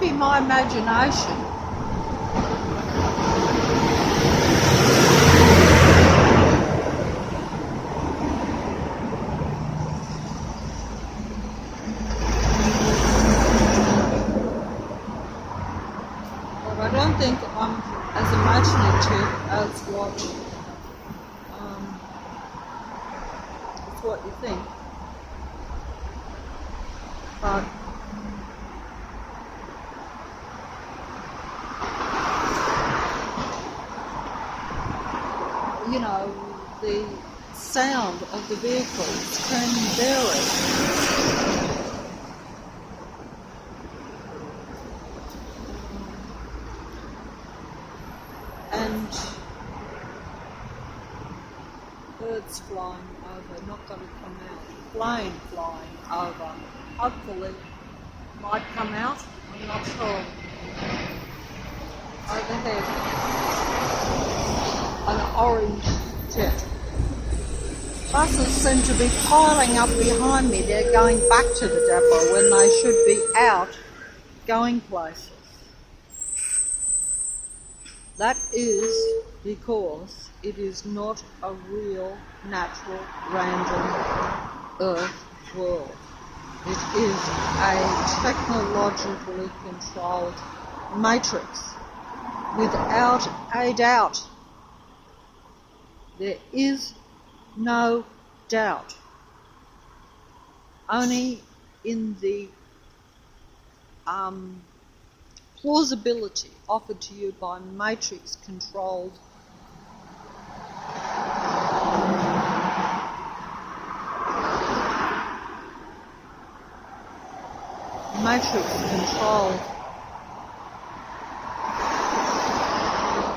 might be my imagination. But I don't think I'm as imaginative as what you think. But you know, the sound of the vehicles can vary. And birds flying over, not going to come out. Plane flying over, hopefully might come out, I'm not sure. Overhead, an orange jet. Buses seem to be piling up behind me. They're going back to the depot when they should be out going places. That is because it is not a real, natural, random Earth world. It is a technologically controlled matrix. Without a doubt. There is no doubt. Only in the plausibility offered to you by matrix-controlled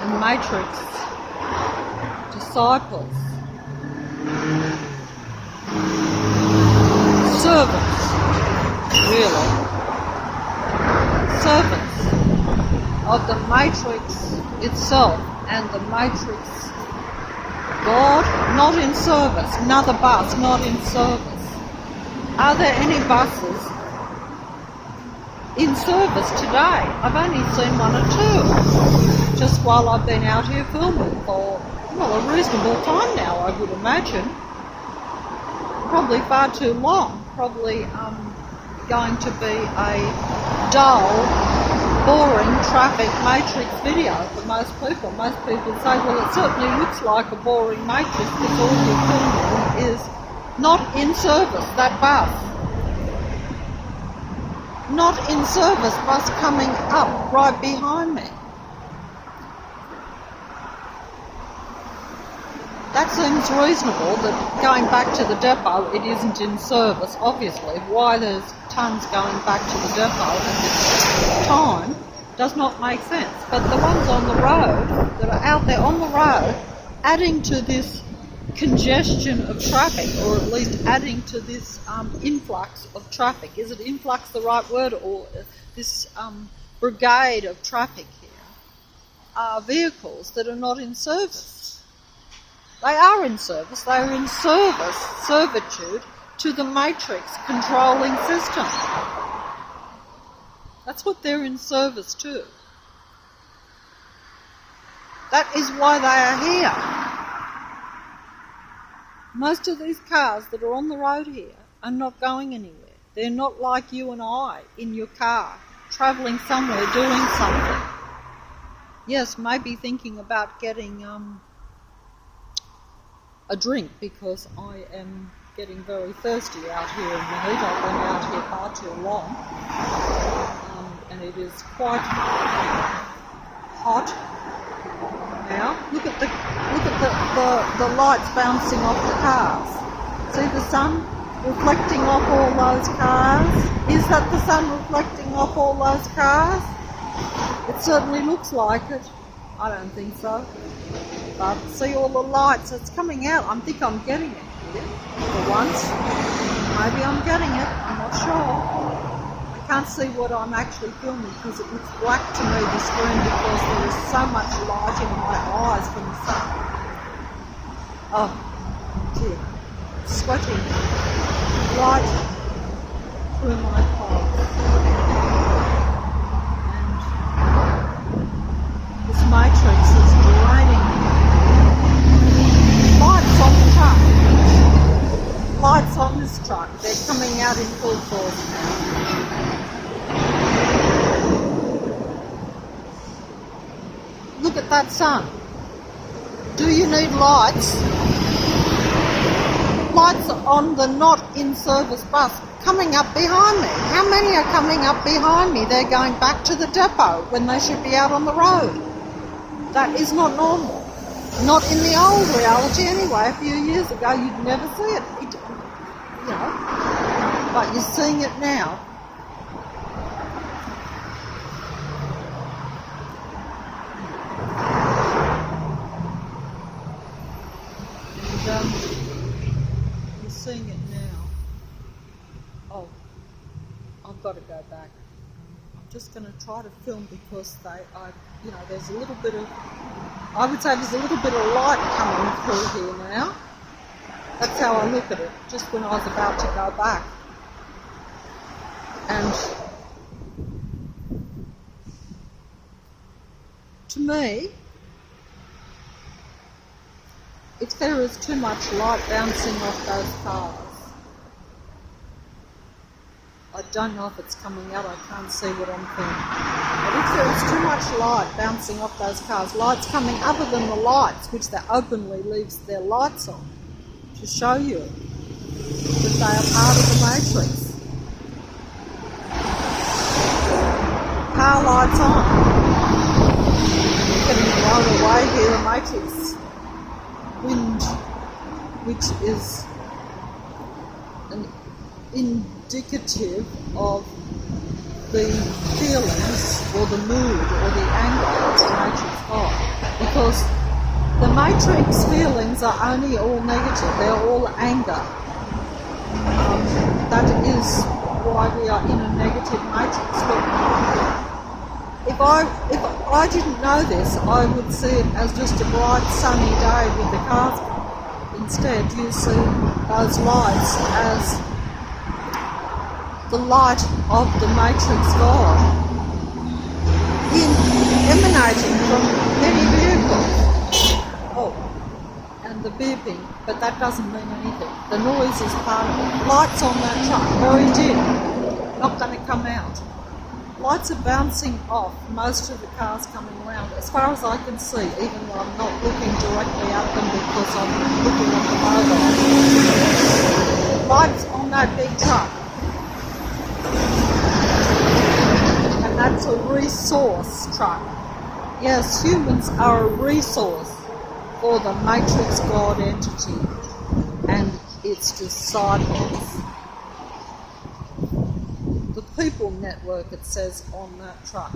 and matrix disciples, servants, really, servants of the matrix itself and the matrix God, not in service, another bus, not in service. Are there any buses in service today? I've only seen one or two, just while I've been out here filming for, well, a reasonable time now, I would imagine. Probably far too long, probably going to be a dull, boring traffic matrix video for most people. Most people say, well, it certainly looks like a boring matrix because all you're filming is not in service, that bus. Not in service, bus coming up right behind me. That seems reasonable, that going back to the depot, it isn't in service, obviously. Why there's tons going back to the depot at this time does not make sense. But the ones on the road, that are out there on the road, adding to this congestion of traffic, or at least adding to this influx of traffic. Is it influx the right word, or this brigade of traffic here? Are vehicles that are not in service. They are in service. They are in servitude to the matrix controlling system. That's what they're in service to. That is why they are here. Most of these cars that are on the road here are not going anywhere. They're not like you and I in your car, travelling somewhere, doing something. Yes, maybe thinking about getting a drink, because I am getting very thirsty out here in the heat. I've been out here far too long, and it is quite hot now. Look at the lights bouncing off the cars. See the sun reflecting off all those cars? Is that the sun reflecting off all those cars? It certainly looks like it. I don't think so. But see all the lights, it's coming out. I think I'm getting it here for once. Maybe I'm getting it, I'm not sure. I can't see what I'm actually filming because it looks black to me, the screen, because there is so much light in my eyes from the sun. Oh, dear. Sweating. Light through my eyes. cause now. Look at that sun. Do you need lights? Lights on the not in service bus coming up behind me. How many are coming up behind me? They're going back to the depot when they should be out on the road. That is not normal. Not in the old reality anyway. A few years ago you'd never see it. But you're seeing it now. And you're seeing it now. Oh, I've got to go back. I'm just going to try to film because there's a little bit of, I would say there's a little bit of light coming through here now. That's how I look at it, just when I was about to go back. And to me, if there is too much light bouncing off those cars, I don't know if it's coming out, I can't see what I'm filming. But if there is too much light bouncing off those cars, lights coming other than the lights, which they openly leaves their lights on, to show you that they are part of the matrix. Car lights on. Getting blown away here, the matrix wind, which is an indicative of the feelings or the mood or the anger that the matrix got. Because the matrix feelings are only all negative, they're all anger. That is why we are in a negative matrix. But if I didn't know this, I would see it as just a bright sunny day with the cars. Instead, you see those lights as the light of the matrix God emanating from many vehicles. Oh, and the beeping, but that doesn't mean anything. The noise is part of it. Lights on that truck, very dim, not going to come out. Lights are bouncing off most of the cars coming around, as far as I can see, even though I'm not looking directly at them because I'm looking at the mobile. Lights on that big truck. And that's a resource truck. Yes, humans are a resource for the Matrix God entity and its disciples. The People Network, it says on that truck.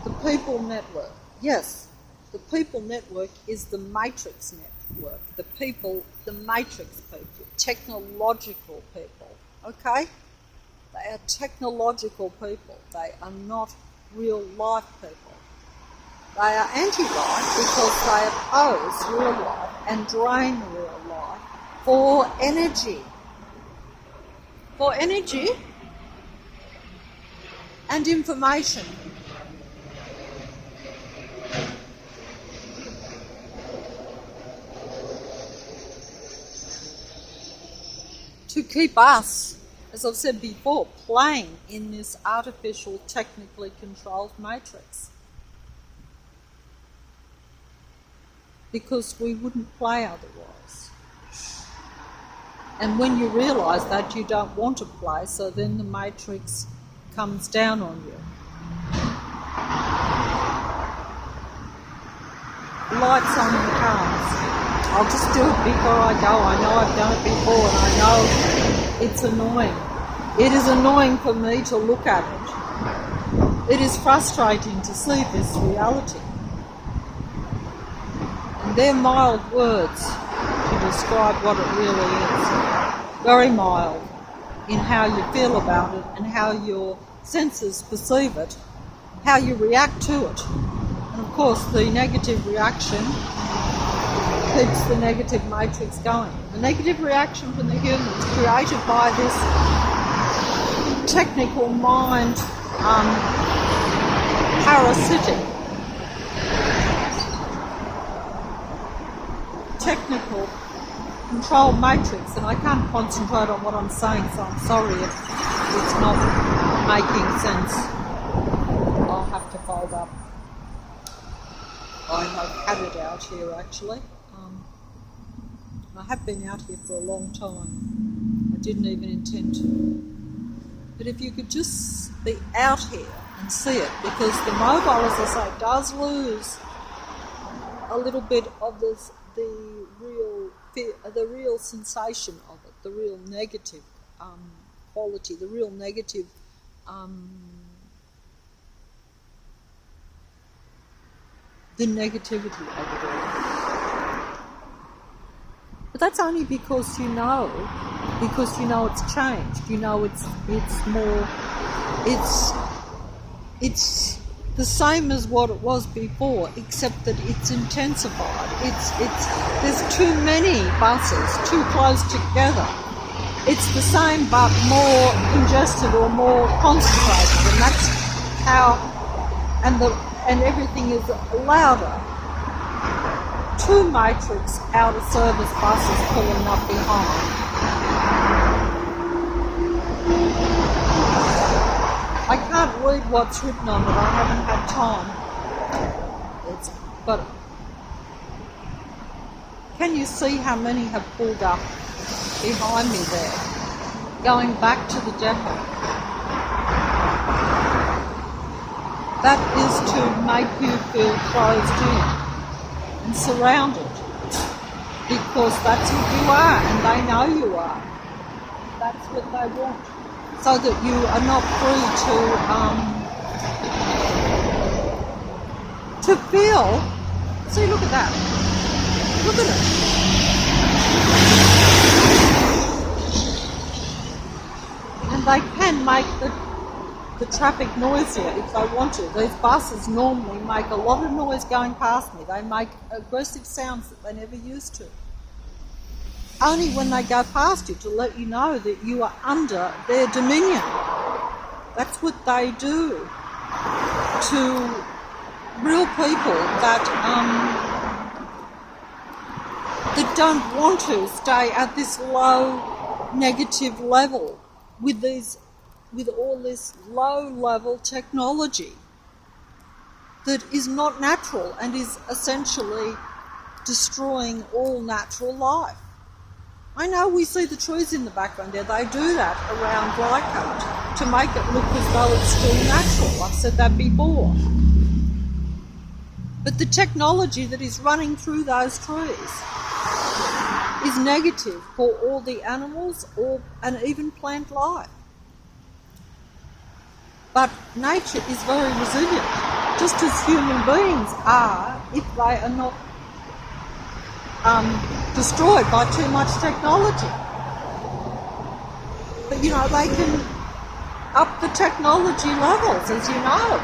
The People Network. Yes, the People Network is the Matrix Network. The people, the Matrix people, technological people, okay? They are technological people. They are not real life people. They are anti-life because they oppose real life and drain real life for energy. For energy and information. To keep us, as I've said before, playing in this artificial, technically controlled matrix. Because we wouldn't play otherwise. And when you realise that, you don't want to play, so then the matrix comes down on you. Lights on in cars. I'll just do it before I go. I know I've done it before and I know it's annoying. It is annoying for me to look at it. It is frustrating to see this reality. And they're mild words to describe what it really is. Very mild in how you feel about it and how your senses perceive it, how you react to it. And of course the negative reaction keeps the negative matrix going. The negative reaction from the humans created by this technical mind, parasitic, technical control matrix, and I can't concentrate on what I'm saying, so I'm sorry if it's not making sense. I'll have to fold up. I have had it out here actually. I have been out here for a long time. I didn't even intend to. But if you could just be out here and see it, because the mobile, as I say, does lose a little bit of the real sensation of it, the real negative quality, the real negative the negativity of it all. But that's only because you know it's changed. You know it's more, it's the same as what it was before, except that it's intensified. There's too many buses too close together. It's the same but more congested or more concentrated, and that's how, and everything is louder. Two Matrix out of service buses pulling up behind. I can't read what's written on it, I haven't had time. But can you see how many have pulled up behind me there, going back to the depot? That is to make you feel closed in and surrounded, because that's what you are, and they know you are. That's what they want, so that you are not free to feel. See, look at that. Look at it. And they can make the traffic noisier if they want to. These buses normally make a lot of noise going past me. They make aggressive sounds that they never used to. Only when they go past you, to let you know that you are under their dominion. That's what they do to real people that don't want to stay at this low negative level with all this low-level technology that is not natural and is essentially destroying all natural life. I know we see the trees in the background there. They do that around Leichhardt to make it look as though it's still natural. I've said that before. But the technology that is running through those trees is negative for all the animals and even plant life. But nature is very resilient, just as human beings are if they are not destroyed by too much technology. But you know, they can up the technology levels, as you know.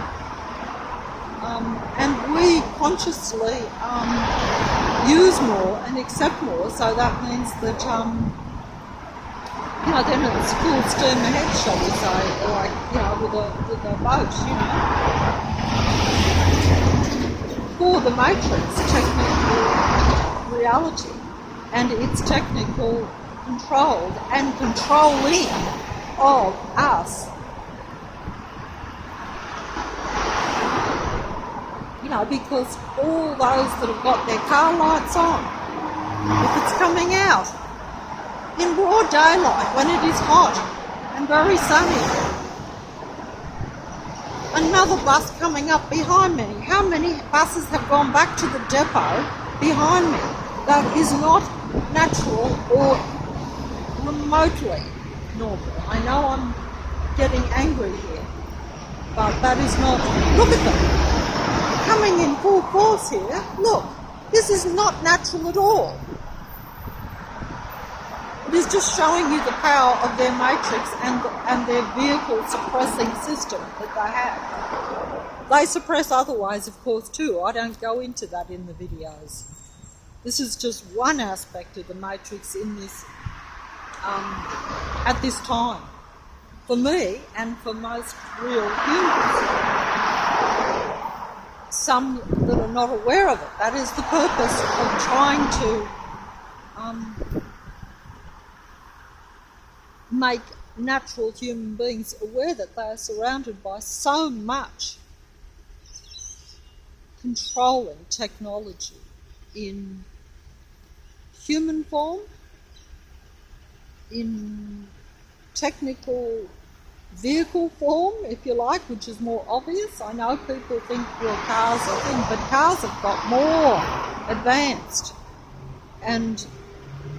And we consciously use more and accept more, so that means that you know, then it's full steam ahead, shall we say, like, you know, with a boat, you know. For the Matrix, technical reality and its technical controlled and controlling of us. You know, because all those that have got their car lights on, if it's coming out in broad daylight when it is hot and very sunny, another bus coming up behind me. How many buses have gone back to the depot behind me? That is not natural or remotely normal. I know I'm getting angry here, but that is not. Look at them coming in full force here. Look, this is not natural at all. It is just showing you the power of their matrix and their vehicle suppressing system that they have. They suppress otherwise, of course, too. I don't go into that in the videos. This is just one aspect of the matrix in this, at this time. For me and for most real humans. Some that are not aware of it. That is the purpose of trying to make natural human beings aware that they are surrounded by so much controlling technology in human form, in technical vehicle form, if you like, which is more obvious. I know people think, well, cars are thin, but cars have got more advanced. And,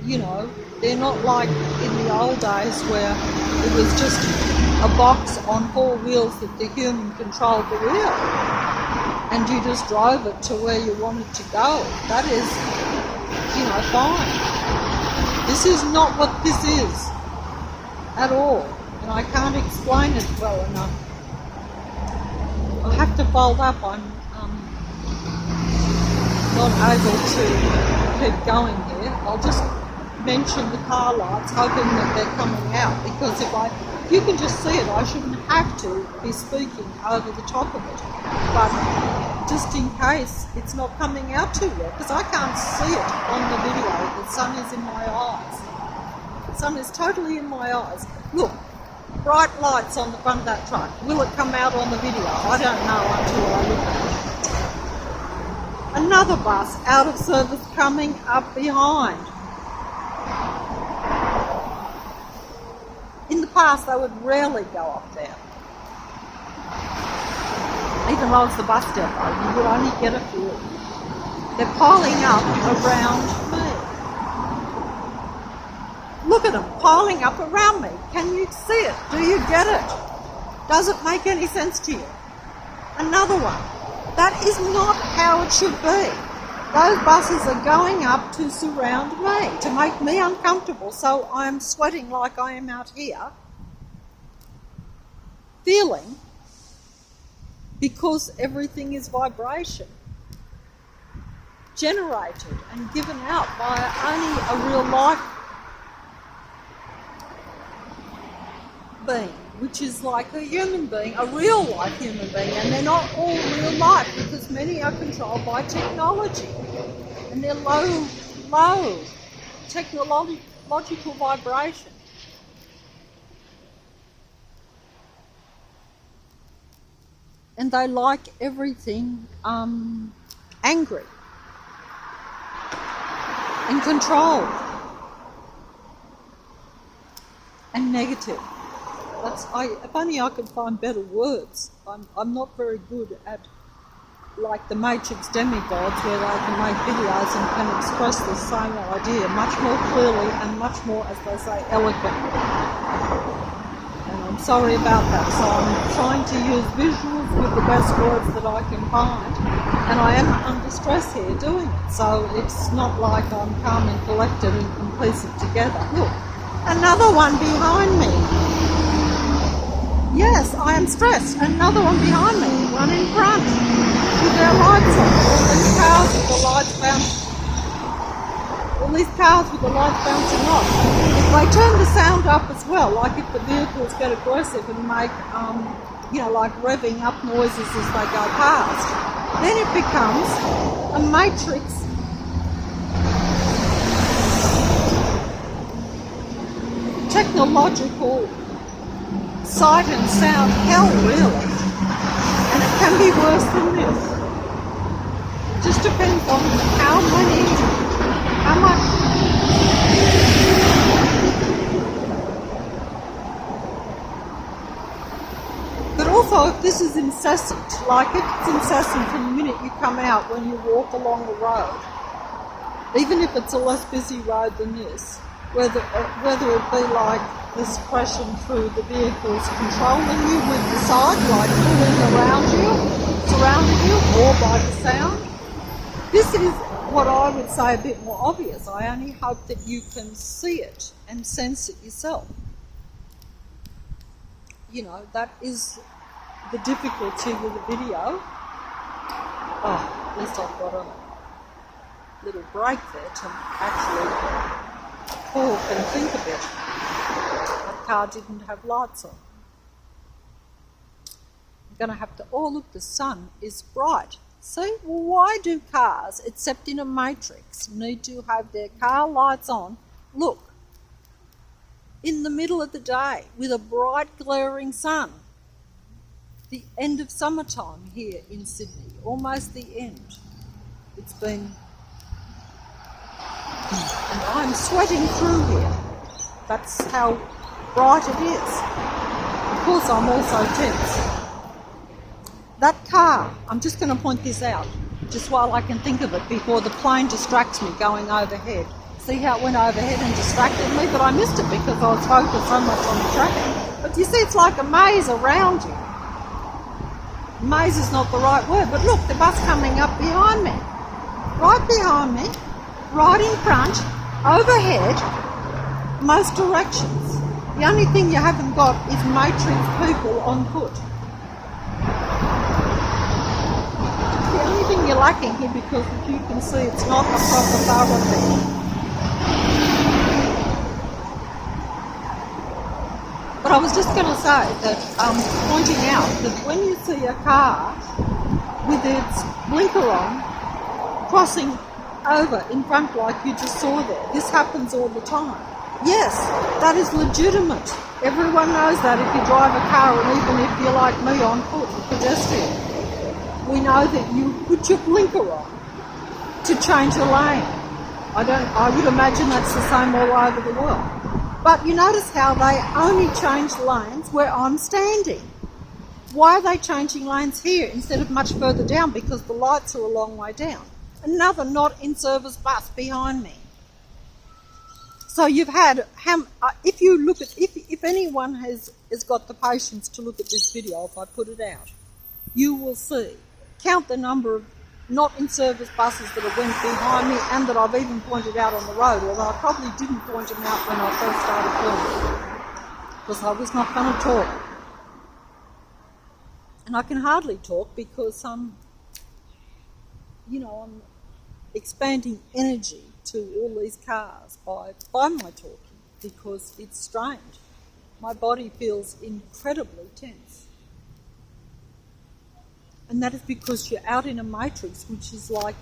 you know, they're not like in the old days where it was just a box on four wheels that the human controlled the wheel. And you just drove it to where you wanted to go. That is, you know, fine. This is not what this is at all. And I can't explain it well enough. I'll have to fold up. I'm not able to keep going here. I'll just mention the car lights, hoping that they're coming out, because if you can just see it, I shouldn't have to be speaking over the top of it. But just in case it's not coming out too well, because I can't see it on the video. The sun is in my eyes. The sun is totally in my eyes. Look, bright lights on the front of that truck. Will it come out on the video? I don't know until I look at it. Another bus out of service coming up behind. In the past, they would rarely go up there. Even though it's the bus depot, you would only get a few. They're piling up around me. Look at them piling up around me. Can you see it? Do you get it? Does it make any sense to you? Another one. That is not how it should be. Those buses are going up to surround me, to make me uncomfortable, so I'm sweating like I am out here, feeling, because everything is vibration, generated and given out by only a real life being, which is like a human being, a real life human being, and they're not all real life because many are controlled by technology, and they're low technological vibration. And they like everything angry and controlled and negative. If only I could find better words. I'm not very good at, like the Matrix demigods, where they can make videos and can express the same idea much more clearly and much more, as they say, eloquently. And I'm sorry about that. So I'm trying to use visuals with the best words that I can find. And I am under stress here doing it. So it's not like I'm calm and collected and can piece it together. Look, another one behind me. Yes, I am stressed. Another one behind me, one in front, with their lights on. All these cars with the lights bouncing off. If they turn the sound up as well, like if the vehicles get aggressive and make, like revving up noises as they go past, then it becomes a matrix technological sight and sound hell, really. And it can be worse than this. It just depends on how much but also if this is incessant, like if it's incessant from the minute you come out when you walk along the road, even if it's a less busy road than this, whether it be like the suppression through the vehicles controlling you with the side, like pulling around you, surrounding you, or by the sound. This is what I would say a bit more obvious. I only hope that you can see it and sense it yourself. That is the difficulty with the video. Oh, at least I've got a little break there to actually talk and think a bit. That car didn't have lights on. I'm going to have to... Oh, look, the sun is bright. See, well, why do cars, except in a matrix, need to have their car lights on? Look, in the middle of the day with a bright glaring sun. The end of summertime here in Sydney, almost the end. It's been, and I'm sweating through here. That's how bright it is. Of course, I'm also tense. That car, I'm just going to point this out, just while I can think of it before the plane distracts me going overhead. See how it went overhead and distracted me? But I missed it because I was focused so much on the traffic. But you see, it's like a maze around you. Maze is not the right word, but look, the bus coming up behind me. Right behind me, right in front, overhead, most directions. The only thing you haven't got is matrix people on foot. The only thing you're lacking here, because as you can see, it's not a proper thoroughfare. But I was just going to say that, pointing out that when you see a car with its blinker on, crossing over in front like you just saw there, this happens all the time. Yes, that is legitimate. Everyone knows that if you drive a car, and even if you're like me on foot, a pedestrian, we know that you put your blinker on to change a lane. I would imagine that's the same all over the world. But you notice how they only change lanes where I'm standing. Why are they changing lanes here instead of much further down? Because the lights are a long way down. Another not in service bus behind me. So you've had, if you look at, if anyone has got the patience to look at this video, if I put it out, you will see, count the number of not in service buses that have went behind me and that I've even pointed out on the road, although I probably didn't point them out when I first started filming, because I was not going to talk. And I can hardly talk because I'm expanding energy to all these cars by my talking, because it's strange. My body feels incredibly tense. And that is because you're out in a matrix which is like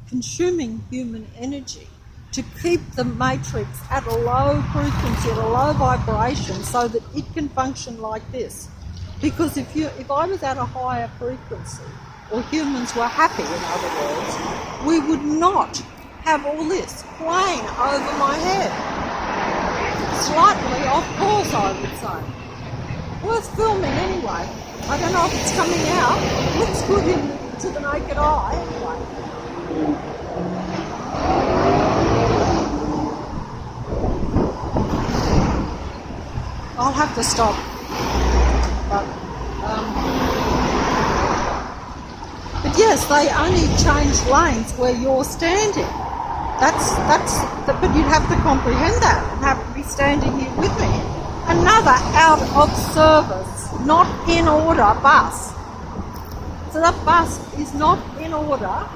consuming human energy to keep the matrix at a low frequency, at a low vibration, so that it can function like this. Because if I was at a higher frequency, or humans were happy, in other words, we would not have all this playing over my head. Slightly off course, I would say. Worth filming anyway. I don't know if it's coming out. It looks good to the naked eye anyway. I'll have to stop. But yes, they only change lanes where you're standing. But you'd have to comprehend that and have to be standing here with me. Another out of service, not in order bus. So that bus is not in order,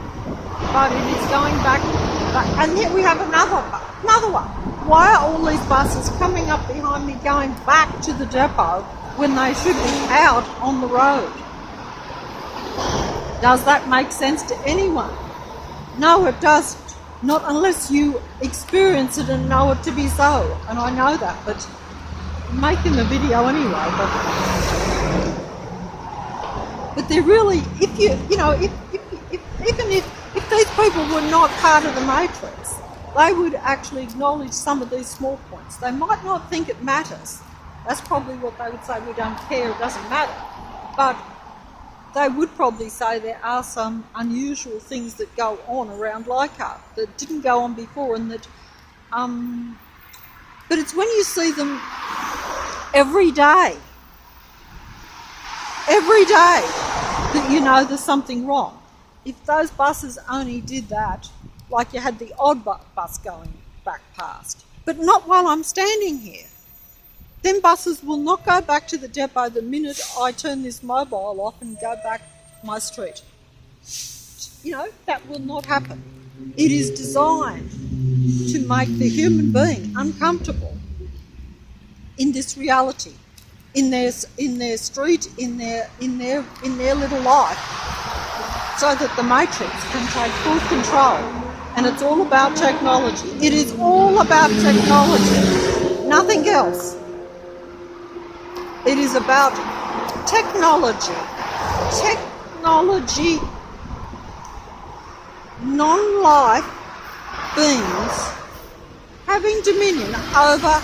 but it is going back. And yet we have another one. Why are all these buses coming up behind me going back to the depot when they should be out on the road? Does that make sense to anyone? No, it doesn't. Not unless you experience it and know it to be so. And I know that, but I'm making the video anyway. But they're really, if these people were not part of the matrix, they would actually acknowledge some of these small points. They might not think it matters. That's probably what they would say, we don't care, it doesn't matter. But they would probably say there are some unusual things that go on around Leichhardt that didn't go on before, and that, but it's when you see them every day, that you know there's something wrong. If those buses only did that, like you had the odd bus going back past, but not while I'm standing here, then buses will not go back to the depot the minute I turn this mobile off and go back my street. That will not happen. It is designed to make the human being uncomfortable in this reality, in their street, in their little life, so that the matrix can take full control. And it's all about technology. It is all about technology. nothing else. It is about technology. Technology, non-life beings having dominion over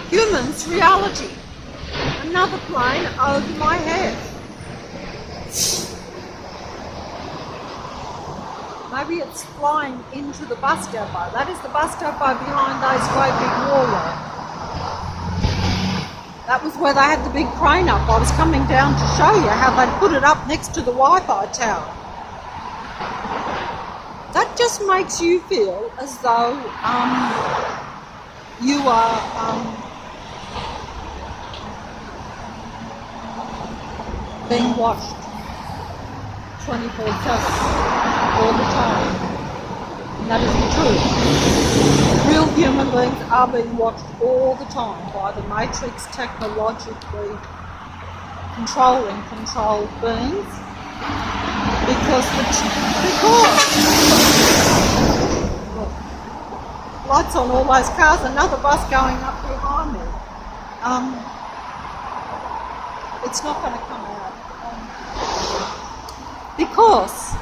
humans' reality. Another plane over my head. Maybe it's flying into the bus depot. That is the bus depot behind those great big walls. That was where they had the big crane up. I was coming down to show you how they put it up next to the Wi-Fi tower. That just makes you feel as though you are being watched 24/7 all the time. And that isn't true. Real human beings are being watched all the time by the Matrix technologically controlling controlled beings because look, lights on all those cars, another bus going up behind me. It's not going to come out because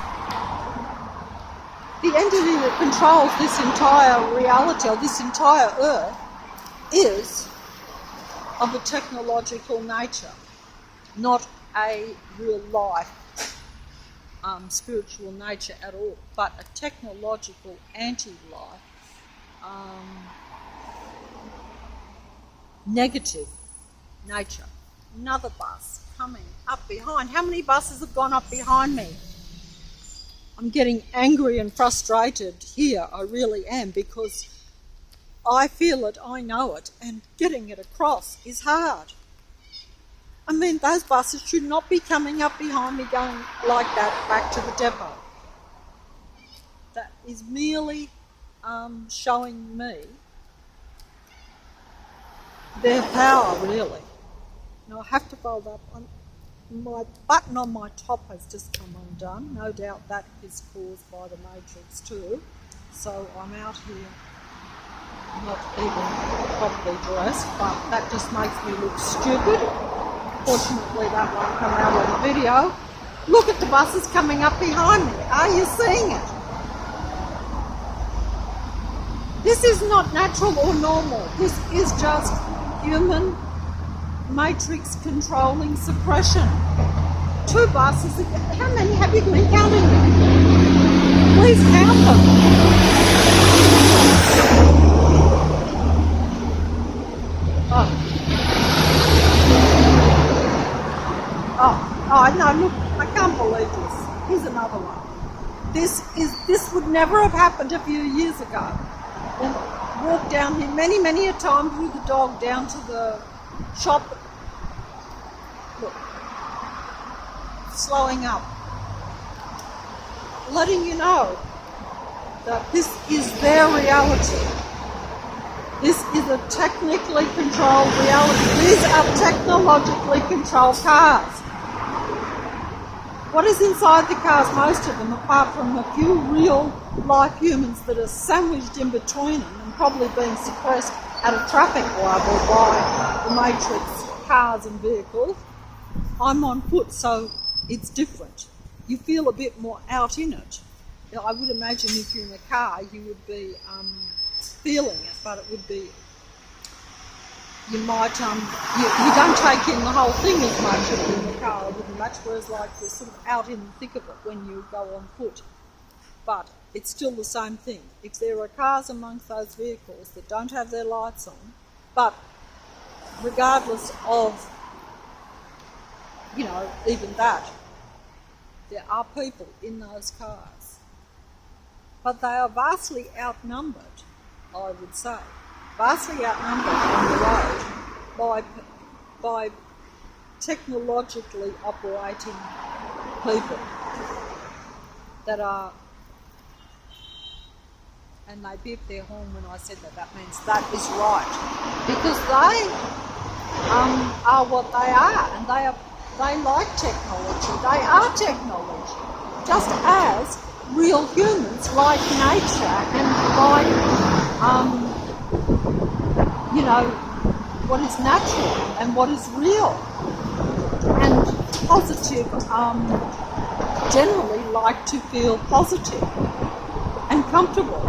the entity that controls this entire reality, or this entire earth, is of a technological nature, not a real life, spiritual nature at all, but a technological anti-life, negative nature. Another bus coming up behind. How many buses have gone up behind me? I'm getting angry and frustrated here, I really am, because I feel it, I know it, and getting it across is hard. I mean, those buses should not be coming up behind me going like that back to the depot. That is merely showing me their power, really. Now I have to fold up. My button on my top has just come undone. No doubt that is caused by the Matrix too. So I'm out here not even properly dressed, but that just makes me look stupid. Fortunately that won't come out on the video. Look at the buses coming up behind me. Are you seeing it? This is not natural or normal. This is just human Matrix controlling suppression. 2 buses. How many have you been counting them? Please count them. Oh, no, look, I can't believe this. Here's another one. This would never have happened a few years ago. And walked down here many a time with the dog down to the shop. Look, slowing up, letting you know that this is their reality. This is a technically controlled reality. These are technologically controlled cars. What is inside the cars? Most of them, apart from a few real life humans that are sandwiched in between them and probably being suppressed at a traffic level by the Matrix cars and vehicles. I'm on foot, so it's different. You feel a bit more out in it. I would imagine if you're in a car, you would be feeling it, but it would be, you might, you don't take in the whole thing as much as in the car, I would imagine, whereas like you're sort of out in the thick of it when you go on foot. But it's still the same thing. If there are cars amongst those vehicles that don't have their lights on, but regardless of, even that, there are people in those cars. But they are vastly outnumbered, I would say. Vastly outnumbered on the road by technologically operating people that are, and they beep their horn when I said that, that means that is right. Because they are what they are, and they like technology. They are technology, just as real humans like nature and like you know, what is natural and what is real. And positive generally like to feel positive and comfortable,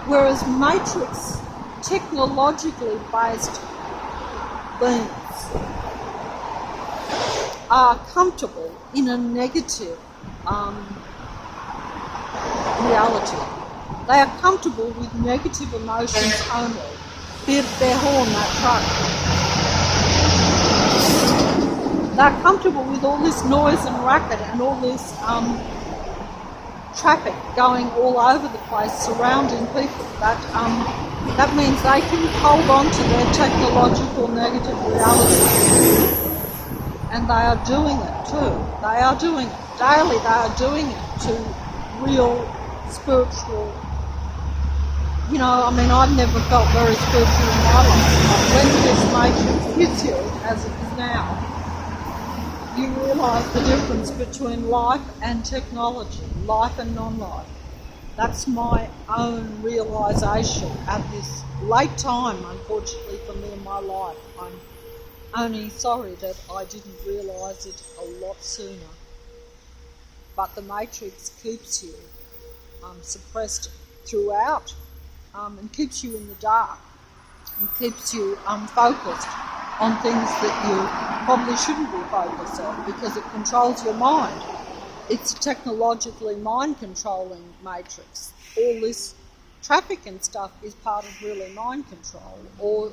whereas matrix technologically based beings are comfortable in a negative reality. They are comfortable with negative emotions only. Their horn, that truck. They're comfortable with all this noise and racket and all this traffic going all over the place surrounding people. That means they can hold on to their technological negative reality. And they are doing it too. They are doing it. Daily they are doing it to real spiritual. You know, I mean, I've never felt very spiritual in my life. But when this matrix hits you, as it is now, you realise the difference between life and technology, life and non-life. That's my own realisation at this late time, unfortunately, for me in my life. I'm only sorry that I didn't realise it a lot sooner. But the matrix keeps you suppressed throughout and keeps you in the dark and keeps you focused on things that you probably shouldn't be focused on because it controls your mind. It's a technologically mind-controlling matrix. All this traffic and stuff is part of really mind control or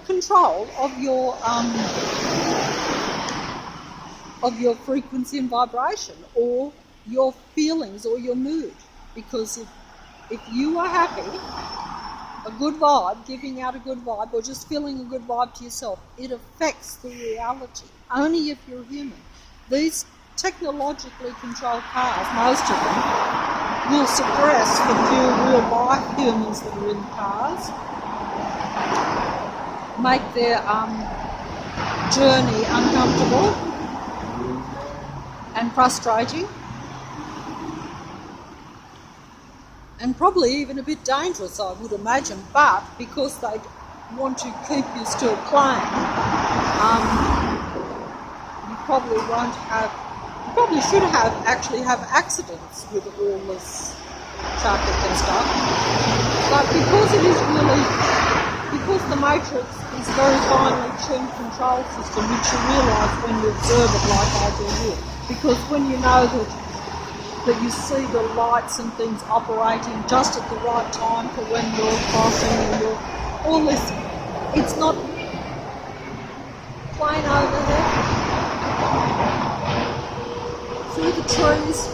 control of your frequency and vibration or your feelings or your mood. Because if you are happy, a good vibe, giving out a good vibe, or just feeling a good vibe to yourself, it affects the reality. Only if you're human. These technologically controlled cars, most of them, will suppress the few real life humans that are in the cars, make their journey uncomfortable and frustrating, and probably even a bit dangerous, I would imagine, but because they want to keep you still playing, you probably won't have, you probably should actually have accidents with all this traffic and stuff, but because it is really, because the matrix is a very finely tuned control system, which you realise when you observe it like I do here, because when you know that you see the lights and things operating just at the right time for when you're crossing and you're all this, it's not plain over there through the trees.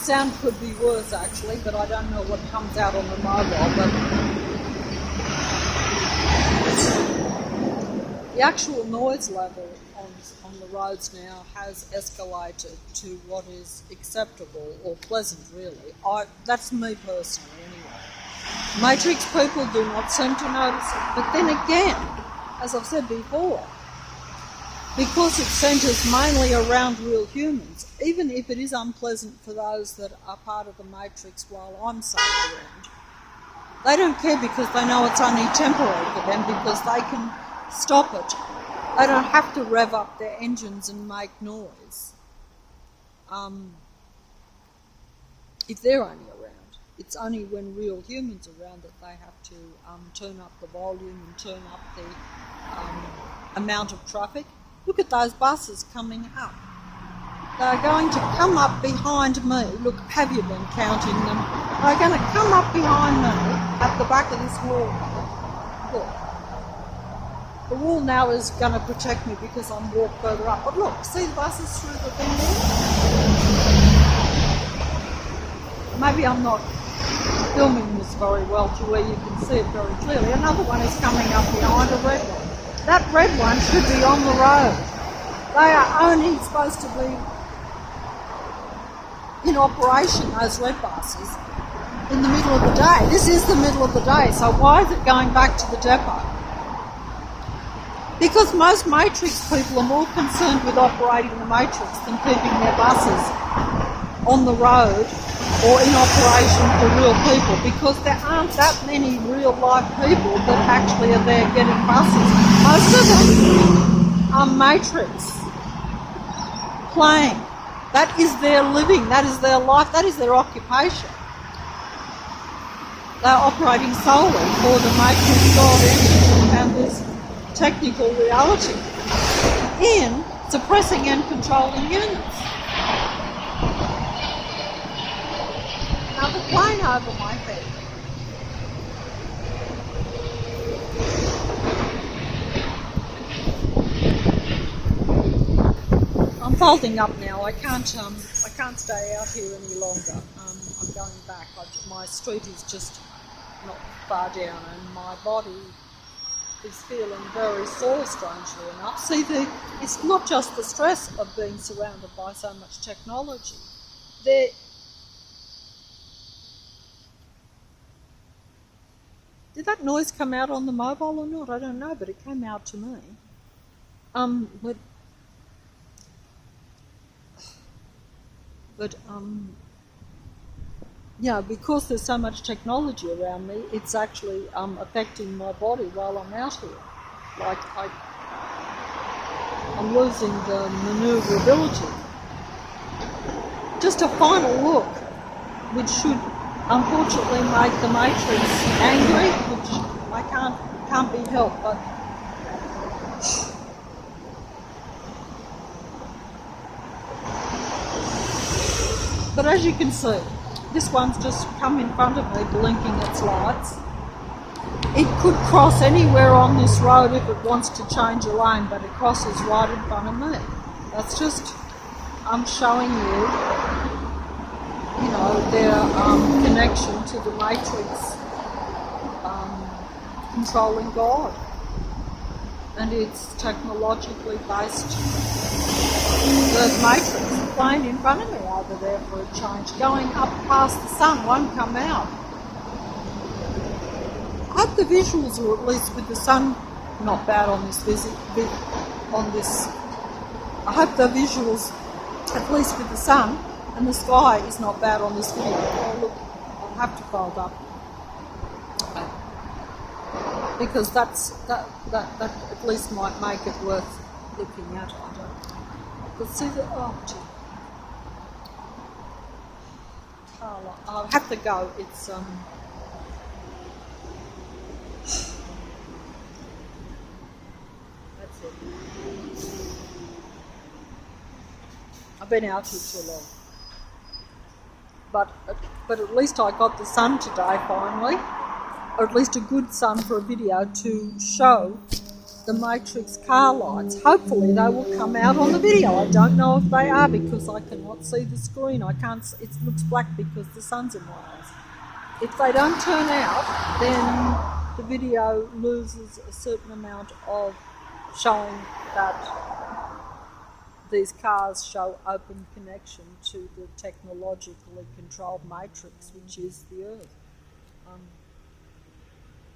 Sound could be worse actually, but I don't know what comes out on the mobile. But the actual noise level on the roads now has escalated to what is acceptable or pleasant, really. That's me personally, anyway. Matrix people do not seem to notice it, but then again, as I've said before, because it centres mainly around real humans, even if it is unpleasant for those that are part of the matrix while I'm safe around, they don't care because they know it's only temporary for them because they can stop it. They don't have to rev up their engines and make noise if they're only around. It's only when real humans are around that they have to turn up the volume and turn up the amount of traffic. Look at those buses coming up. They're going to come up behind me. Look, have you been counting them? They're going to come up behind me at the back of this wall. Look. The wall now is going to protect me because I'm walked further up. But look, see the buses through the thing there? Maybe I'm not filming this very well to where you can see it very clearly. Another one is coming up behind, a red one. That red one should be on the road. They are only supposed to be in operation, those red buses, in the middle of the day. This is the middle of the day, so why is it going back to the depot? Because most matrix people are more concerned with operating the matrix than keeping their buses on the road or in operation for real people, because there aren't that many real life people that actually are there getting buses. Most of them are matrix playing. That is their living, that is their life, that is their occupation. They're operating solely for the matrix God entity and this technical reality in suppressing and controlling units. Another plane over my head. I'm folding up now. I can't stay out here any longer. I'm going back. My street is just not far down, and my body is feeling very sore, strangely enough. See, it's not just the stress of being surrounded by so much technology. Did that noise come out on the mobile or not? I don't know, but it came out to me. Yeah, because there's so much technology around me, it's actually affecting my body while I'm out here. Like I'm losing the maneuverability. Just a final look, which should unfortunately make the Matrix angry, which I can't be helped. But as you can see, this one's just come in front of me blinking its lights. It could cross anywhere on this road if it wants to change a lane, but it crosses right in front of me. That's just, I'm showing you, their connection to the Matrix controlling God. And it's technologically based. The Matrix plane in front of me over there for a change, going up past the sun, won't come out. I hope the visuals are at least with the sun not bad on this I hope the visuals, at least with the sun, and the sky is not bad on this video. Oh look, I'll have to fold up. Because that at least might make it worth looking at. I don't. But see the I'll have to go. It's that's it. I've been out here too long. But at least I got the sun today finally. Or at least a good sun for a video to show the Matrix car lights. Hopefully they will come out on the video. I don't know if they are because I cannot see the screen. It looks black because the sun's in my eyes. If they don't turn out, then the video loses a certain amount of showing that these cars show open connection to the technologically controlled matrix, which is the Earth.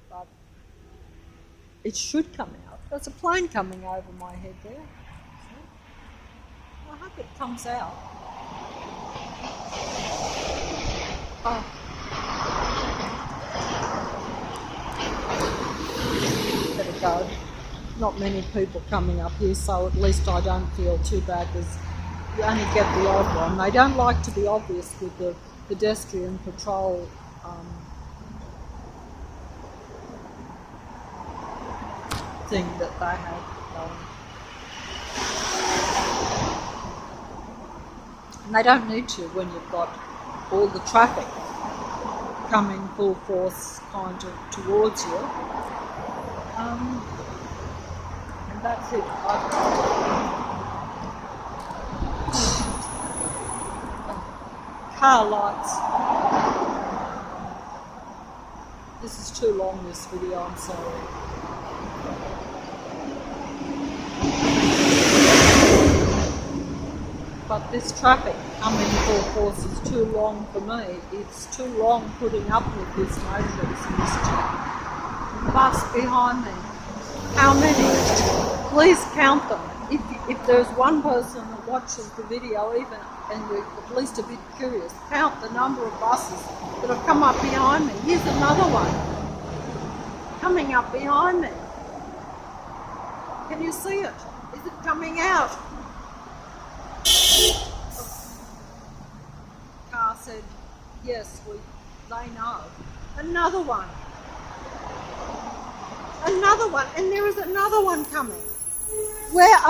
But it should come out. There's a plane coming over my head there. I hope it comes out. Oh. Better go. Not many people coming up here, so at least I don't feel too bad because you only get the odd one. They don't like to be obvious with the pedestrian patrol thing that they have going. And they don't need to when you've got all the traffic coming full force kind of towards you. And that's it. Car lights. This is too long, this video, I'm sorry. but this traffic coming full force is too long for me. It's too long putting up with this notice and this bus behind me. How many? Please count them. If there's one person that watches the video even and you're at least a bit curious, count the number of buses that have come up behind me. Here's another one coming up behind me. Can you see it? Is it coming out? Car said, yes, they know. Another one. Another one, and there is another one coming. Where are